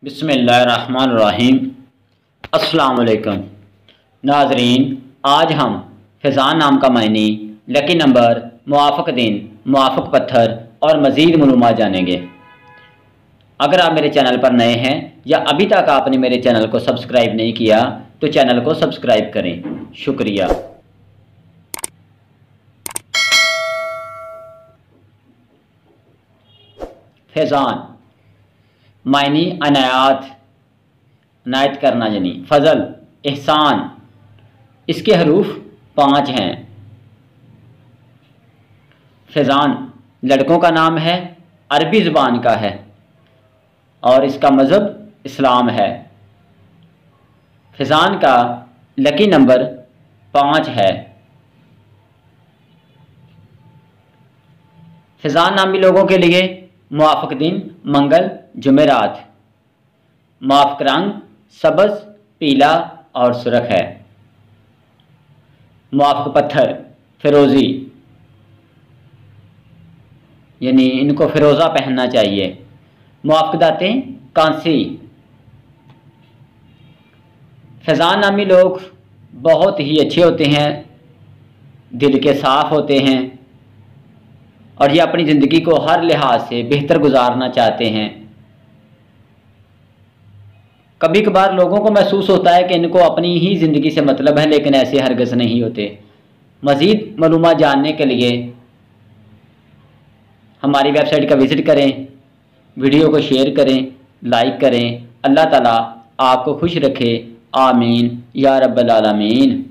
बिस्मिल्लाहिर्रहमानिर्रहीम। अस्सलाम वालेकुम नाजरीन, आज हम फ़ैज़ान नाम का मायने, लकी नंबर, मुआफ़क़ दिन, मुआफ़क़ पत्थर और मज़ीद मालूमात जानेंगे। अगर आप मेरे चैनल पर नए हैं या अभी तक आपने मेरे चैनल को सब्सक्राइब नहीं किया तो चैनल को सब्सक्राइब करें। शुक्रिया। फ़ैज़ान मायनी अनायत करना, यानी फ़ज़ल, एहसान। इसके हरूफ 5 हैं। फ़ैज़ान लड़कों का नाम है, अरबी ज़ुबान का है और इसका मज़हब इस्लाम है। फ़ैज़ान का लकी नंबर 5 है। फ़ैज़ान नामी लोगों के लिए मुआफ़क़ दिन मंगल, जुमेरात। मुआफ़क़ रंग सब्ज़, पीला और सुर्ख है। मुआफ़क़ पत्थर फ़िरोज़ी, यानी इनको फ़िरोज़ा पहनना चाहिए। मुआफ़क़ दातें कांसी। फ़ैज़ान नामी लोग बहुत ही अच्छे होते हैं, दिल के साफ़ होते हैं और ये अपनी ज़िंदगी को हर लिहाज से बेहतर गुजारना चाहते हैं। कभी कभार लोगों को महसूस होता है कि इनको अपनी ही ज़िंदगी से मतलब है, लेकिन ऐसे हरगिज़ नहीं होते। मज़ीद मालूमात जानने के लिए हमारी वेबसाइट का विज़िट करें, वीडियो को शेयर करें, लाइक करें। अल्लाह ताला आपको खुश रखे। आमीन या रब्बल आलमीन।